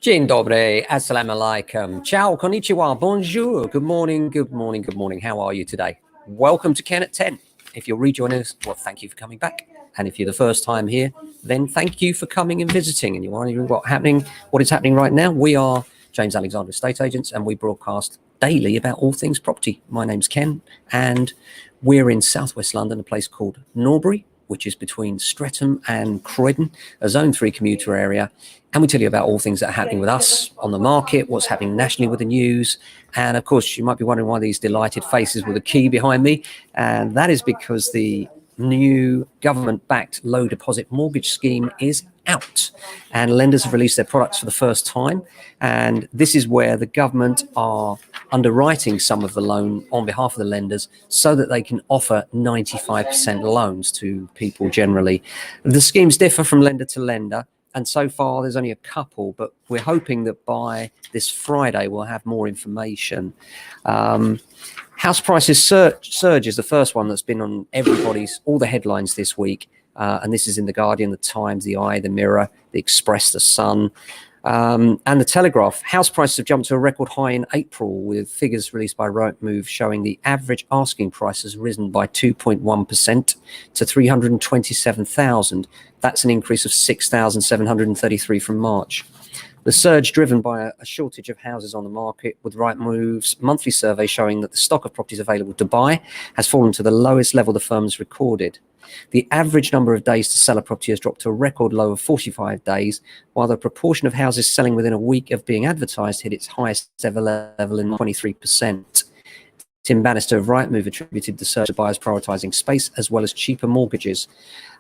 Dzień dobry, assalamu alaikum, ciao, konnichiwa, bonjour, good morning, good morning, good morning. How are you today? Welcome to Ken at 10. If you're rejoining us, well, thank you for coming back. And if you're the first time here, then thank you for coming and visiting. And you're wondering what is happening right now. We are James Alexander Estate Agents, and we broadcast daily about all things property. My name's Ken, and we're in southwest London, a place called Norbury, which is between Streatham and Croydon, a Zone 3 commuter area. And we tell you about all things that are happening with us on the market, what's happening nationally with the news. And of course, you might be wondering why these delighted faces with a key behind me. And that is because the new government-backed low deposit mortgage scheme is out, and lenders have released their products for the first time. And this is where the government are underwriting some of the loan on behalf of the lenders so that they can offer 95% loans to people generally. The schemes differ from lender to lender, and so far there's only a couple, but we're hoping that by this Friday we'll have more information. House prices surge is the first one that's been on all the headlines this week. And this is in The Guardian, The Times, The Eye, The Mirror, The Express, The Sun, and The Telegraph. House prices have jumped to a record high in April, with figures released by Rightmove showing the average asking price has risen by 2.1% to 327,000. That's an increase of 6,733 from March. The surge driven by a shortage of houses on the market, with Rightmove's monthly survey showing that the stock of properties available to buy has fallen to the lowest level the firm has recorded. The average number of days to sell a property has dropped to a record low of 45 days, while the proportion of houses selling within a week of being advertised hit its highest ever level in 23%. Tim Bannister of Rightmove attributed the surge to buyers prioritising space as well as cheaper mortgages.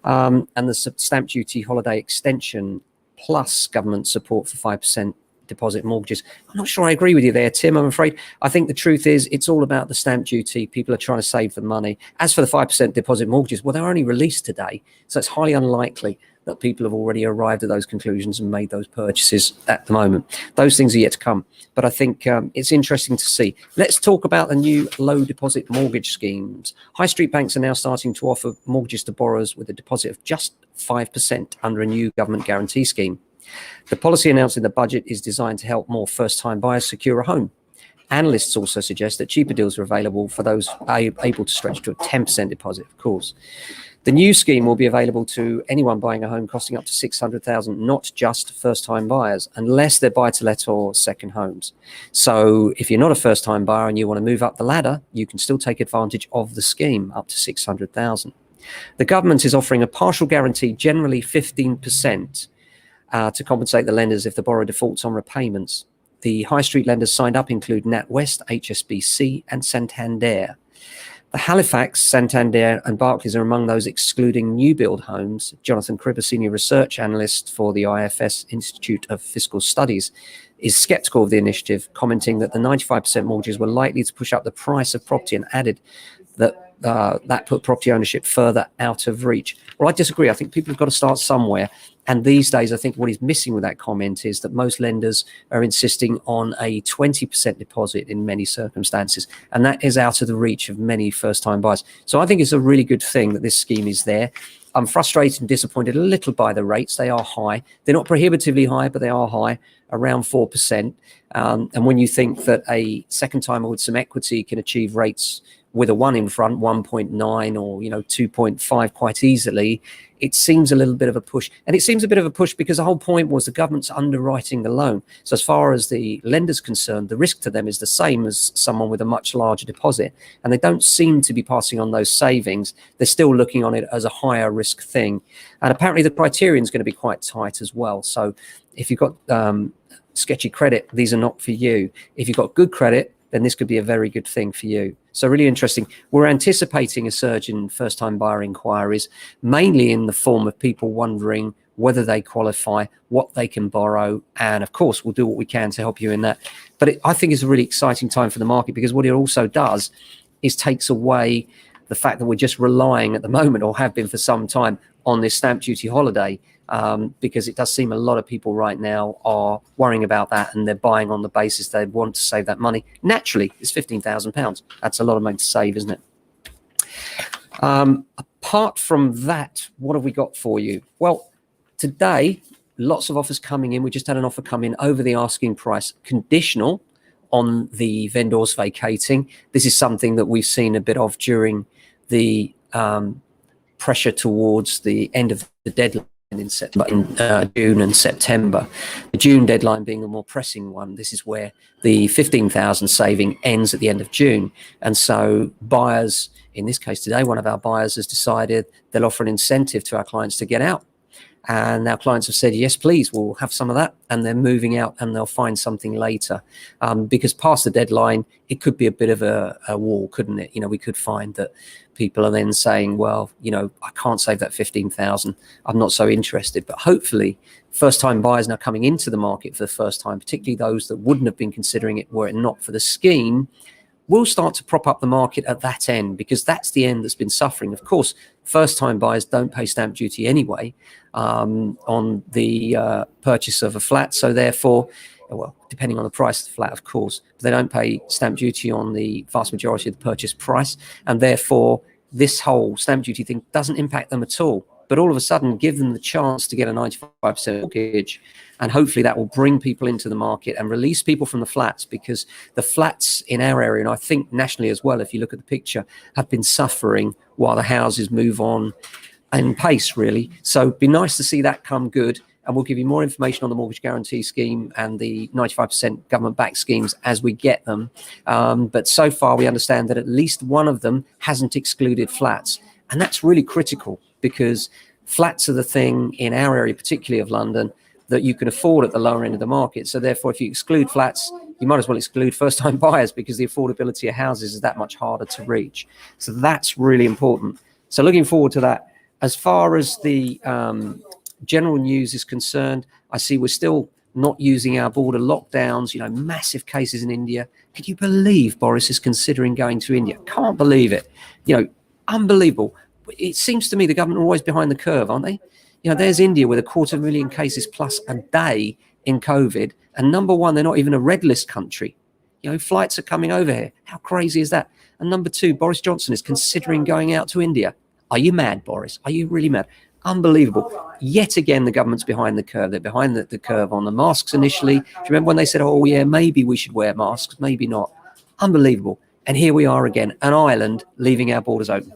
And the stamp duty holiday extension plus government support for 5% deposit mortgages. I'm not sure I agree with you there, Tim, I'm afraid. I think the truth is it's all about the stamp duty. People are trying to save the money. As for the 5% deposit mortgages, well, they're only released today, so it's highly unlikely that people have already arrived at those conclusions and made those purchases at the moment. Those things are yet to come, but I think it's interesting to see. Let's talk about the new low deposit mortgage schemes. High street banks are now starting to offer mortgages to borrowers with a deposit of just 5% under a new government guarantee scheme. The policy announced in the budget is designed to help more first-time buyers secure a home. Analysts also suggest that cheaper deals are available for those able to stretch to a 10% deposit, of course. The new scheme will be available to anyone buying a home costing up to $600,000, not just first-time buyers, unless they're buy-to-let or second homes. So if you're not a first-time buyer and you want to move up the ladder, you can still take advantage of the scheme up to $600,000. The government is offering a partial guarantee, generally 15%, to compensate the lenders if the borrower defaults on repayments. The high street lenders signed up include NatWest, HSBC, and Santander. The Halifax, Santander, and Barclays are among those excluding new build homes. Jonathan Cribb, a senior research analyst for the IFS Institute of Fiscal Studies, is sceptical of the initiative, commenting that the 95% mortgages were likely to push up the price of property, and added that that put property ownership further out of reach. Well, I disagree. I think people have got to start somewhere. And these days, I think what is missing with that comment is that most lenders are insisting on a 20% deposit in many circumstances. And that is out of the reach of many first-time buyers. So I think it's a really good thing that this scheme is there. I'm frustrated and disappointed a little by the rates. They are high. They're not prohibitively high, but they are high, around 4%. And when you think that a second timer with some equity can achieve rates with a 1 in front, 1.9 or 2.5 quite easily, it seems a little bit of a push. And it seems a bit of a push because the whole point was the government's underwriting the loan. So as far as the lender's concerned, the risk to them is the same as someone with a much larger deposit. And they don't seem to be passing on those savings. They're still looking on it as a higher risk thing. And apparently the criterion is going to be quite tight as well. So if you've got sketchy credit, these are not for you. If you've got good credit, then this could be a very good thing for you. So really interesting. We're anticipating a surge in first-time buyer inquiries, mainly in the form of people wondering whether they qualify, what they can borrow, and of course, we'll do what we can to help you in that. But I think it's a really exciting time for the market, because what it also does is takes away the fact that we're just relying at the moment, or have been for some time, on this stamp duty holiday. Because it does seem a lot of people right now are worrying about that, and they're buying on the basis they want to save that money. Naturally, it's £15,000. That's a lot of money to save, isn't it? Apart from that, what have we got for you? Well, today lots of offers coming in. We just had an offer come in over the asking price, conditional on the vendors vacating. This is something that we've seen a bit of during the pressure towards the end of the deadline in June and September. The June deadline being a more pressing one. This is where the 15,000 saving ends at the end of June. And so buyers, in this case today, one of our buyers has decided they'll offer an incentive to our clients to get out. And our clients have said, yes, please, we'll have some of that. And they're moving out and they'll find something later. Because past the deadline, it could be a bit of a wall, couldn't it? You know, we could find that people are then saying, well, you know, I can't save that 15,000. I'm not so interested. But hopefully, first-time buyers now coming into the market for the first time, particularly those that wouldn't have been considering it were it not for the scheme, will start to prop up the market at that end, because that's the end that's been suffering. Of course, first-time buyers don't pay stamp duty anyway on the purchase of a flat. So therefore, well, depending on the price of the flat, of course, but they don't pay stamp duty on the vast majority of the purchase price. And therefore, this whole stamp duty thing doesn't impact them at all. But all of a sudden, give them the chance to get a 95% mortgage, and hopefully that will bring people into the market and release people from the flats, because the flats in our area, and I think nationally as well, if you look at the picture, have been suffering while the houses move on in pace, really. So it'd be nice to see that come good, and we'll give you more information on the mortgage guarantee scheme and the 95% government-backed schemes as we get them. But so far, we understand that at least one of them hasn't excluded flats, and that's really critical, because flats are the thing in our area, particularly of London, that you can afford at the lower end of the market. So therefore, if you exclude flats, you might as well exclude first-time buyers, because the affordability of houses is that much harder to reach. So that's really important. So looking forward to that. As far as the general news is concerned, I see we're still not using our border lockdowns, you know, massive cases in India. Could you believe Boris is considering going to India? Can't believe it. You know, unbelievable. It seems to me the government are always behind the curve, aren't they? You know, there's India with 250,000 cases plus a day in COVID. And number one, they're not even a red list country. You know, flights are coming over here. How crazy is that? And number two, Boris Johnson is considering going out to India. Are you mad, Boris? Are you really mad? Unbelievable. Yet again, the government's behind the curve. They're behind the curve on the masks initially. Do you remember when they said, oh, yeah, maybe we should wear masks, maybe not? Unbelievable. And here we are again, an island leaving our borders open.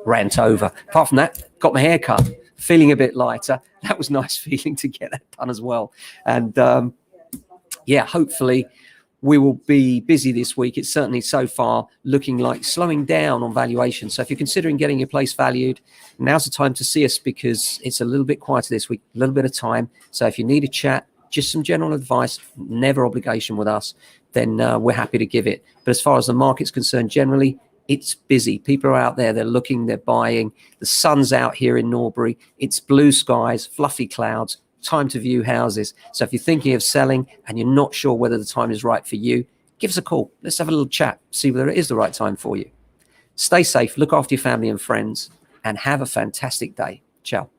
Rant over. Apart from that, got my hair cut, feeling a bit lighter. That was nice feeling to get that done as well. And yeah, hopefully we will be busy this week. It's certainly so far looking like slowing down on valuation. So if you're considering getting your place valued, now's the time to see us, because it's a little bit quieter this week, a little bit of time. So if you need a chat, just some general advice, never obligation with us, then we're happy to give it. But as far as the market's concerned, generally, it's busy. People are out there, they're looking, they're buying. The sun's out here in Norbury. It's blue skies, fluffy clouds, time to view houses. So if you're thinking of selling and you're not sure whether the time is right for you, give us a call. Let's have a little chat, see whether it is the right time for you. Stay safe, look after your family and friends, and have a fantastic day. Ciao.